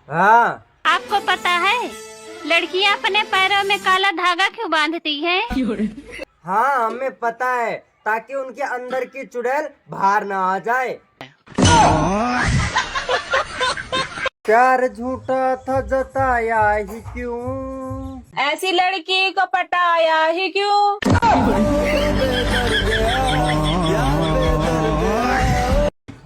हाँ। आपको पता है लड़कियां अपने पैरों में काला धागा क्यों बांधती हैं? हाँ हमें पता है, ताकि उनके अंदर की चुड़ैल बाहर ना आ जाए। प्यार झूठा था जताया ही क्यों, ऐसी लड़की को पटाया ही क्यों?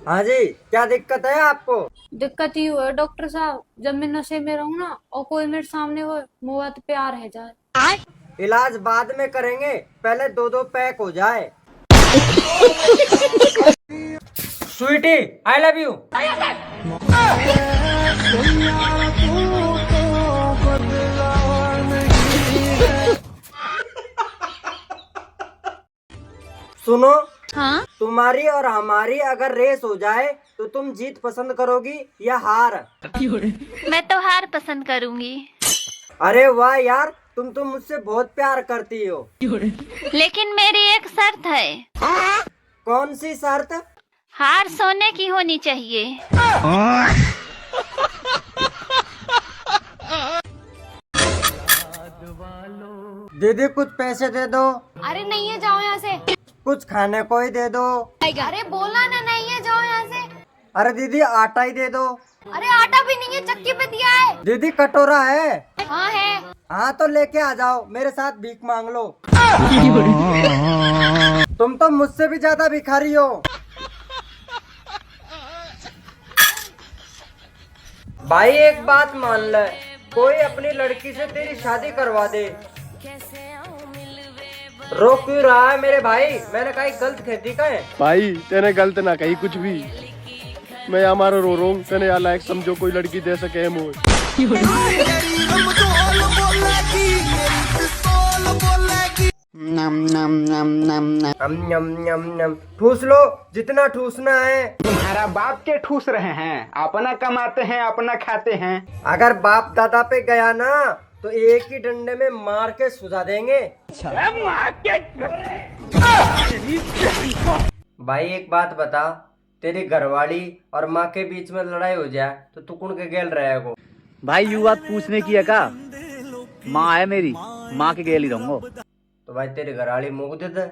हाँ जी, क्या दिक्कत है आपको? दिक्कत ही है डॉक्टर साहब, जब मैं नशे में रहूँ ना और कोई मेरे सामने हो, मुँह पे प्यार रह जाए। इलाज बाद में करेंगे, पहले 2-2 पैक हो जाए। Sweetie, I love you. सुनो, हाँ? तुम्हारी और हमारी अगर रेस हो जाए तो तुम जीत पसंद करोगी या हार? मैं तो हार पसंद करूंगी। अरे वाह यार, तुम तो मुझसे बहुत प्यार करती हो। लेकिन मेरी एक शर्त है। कौन सी शर्त? हार सोने की होनी चाहिए। दीदी कुछ पैसे दे दो। अरे नहीं है, जाओ यहाँ से। कुछ खाने को ही दे दो। अरे बोला ना नहीं है, जाओ यहाँ से। अरे दीदी आटा ही दे दो। अरे आटा भी नहीं है, चक्की पे दिया है। दीदी कटोरा है? हाँ है। हाँ तो लेके आ जाओ, मेरे साथ भीख मांग लो। तुम तो मुझसे भी ज्यादा भिखारी हो। भाई एक बात मान ले, कोई अपनी लड़की से तेरी शादी करवा दे। रोक क्यों रहा है मेरे भाई? मैंने कहीं गलत खेती का है? भाई तेने गलत ना कही कुछ भी, मैं हमारा रो रहा हूँ। तेने या लायक समझो कोई लड़की दे सके मुझे। नम नम नम नम नम नम नम नम। ठूस लो जितना ठूसना है। तुम्हारा बाप के ठूस रहे हैं, अपना कमाते हैं अपना खाते हैं। अगर बाप दादा पे गया ना तो एक ही डंडे में मार के सुझा देंगे। भाई एक बात बता, तेरी घरवाली और माँ के बीच में लड़ाई हो जाए तो तू कौन के गेल रहेगा? भाई यू बात पूछने की है का? माँ है मेरी, माँ के गेल ही रहूंगा। तो भाई तेरी घरवाली मुँह दे दे।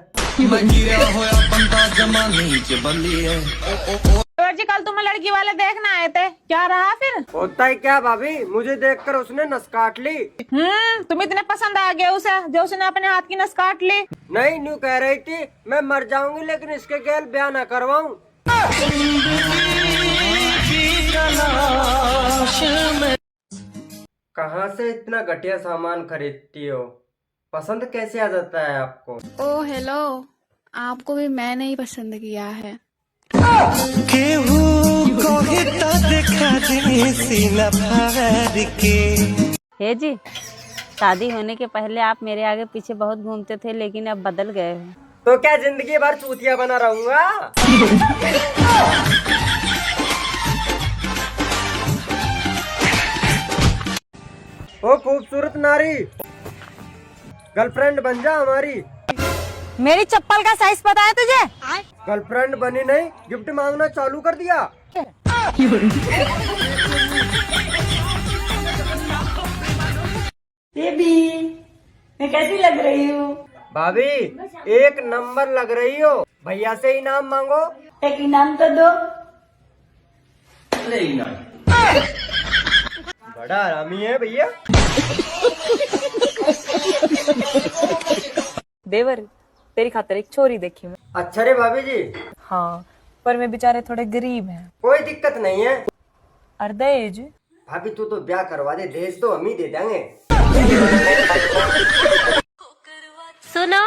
जी कल तुम्हें लड़की वाले देखना आए थे, क्या रहा फिर? होता है क्या भाभी, मुझे देखकर उसने नस काट ली। तुम इतने पसंद आ गए उसे जो उसने अपने हाथ की नस काट ली। नहीं न्यू कह रही थी मैं मर जाऊंगी लेकिन इसके गेल ब्याह ना करवाऊं। कहाँ से इतना घटिया सामान खरीदती हो? पसंद कैसे आ जाता है आपको? ओ हेलो, आपको भी मैंने ही पसंद किया है। हे जी, शादी होने के पहले आप मेरे आगे पीछे बहुत घूमते थे, लेकिन अब बदल गए हो। तो क्या जिंदगी भर चूतिया बना रहूंगा? ओ खूबसूरत नारी, गर्लफ्रेंड बन जा हमारी। मेरी चप्पल का साइज पता है तुझे? गर्लफ्रेंड बनी नहीं, गिफ्ट मांगना चालू कर दिया। बेबी, मैं कैसी लग रही हूँ? भाभी एक नंबर लग रही हो। भैया से इनाम मांगो। एक इनाम तो दो। बड़ा हरामी है भैया। देवर, तेरी खातिर एक छोरी देखी मैं। अच्छा रे भाभी जी। हाँ, पर मैं बेचारे थोड़े गरीब हैं। कोई दिक्कत नहीं है। और दहेज? भाभी तू तो ब्याह करवा दे, दहेज तो हम ही दे देंगे। सुनो,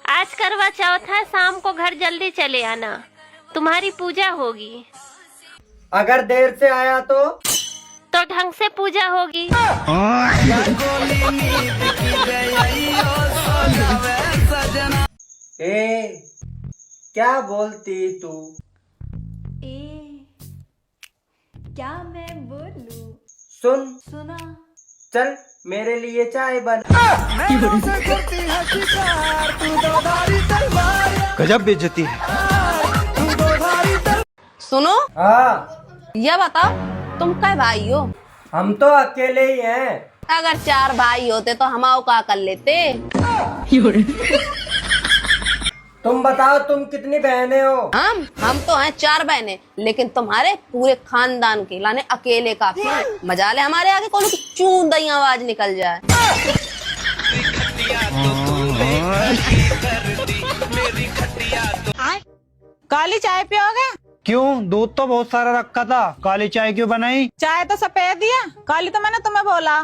आज करवा चौथ है, शाम को घर जल्दी चले आना, तुम्हारी पूजा होगी। अगर देर से आया तो ढंग से पूजा होगी। ए, क्या बोलती तू? क्या मैं बोलूं? सुना, चल मेरे लिए चाय बन। गजब बेइज्जती है। सुनो, हाँ यह बताओ तुम कब आई हो? हम तो अकेले ही हैं। अगर 4 भाई होते तो हम आओ का कर लेते। तुम बताओ तुम कितनी बहनें हो? हम तो हैं 4 बहनें, लेकिन तुम्हारे पूरे खानदान के लाने अकेले काफी है। मजा ले हमारे आगे कोनो की चूं दई आवाज निकल जाए। काली चाय पियोगे? क्यों, दूध तो बहुत सारा रखा था, काली चाय क्यों बनाई? चाय तो सफेद ही है, काली तो मैंने तुम्हें बोला।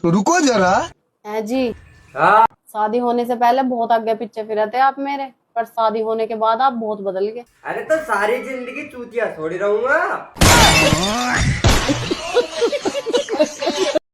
रुको जरा। है जी, हाँ। शादी होने से पहले बहुत आगे पीछे फिरे थे आप मेरे, पर शादी होने के बाद आप बहुत बदल गए। अरे तो सारी जिंदगी चूतिया थोड़ी रहूंगा।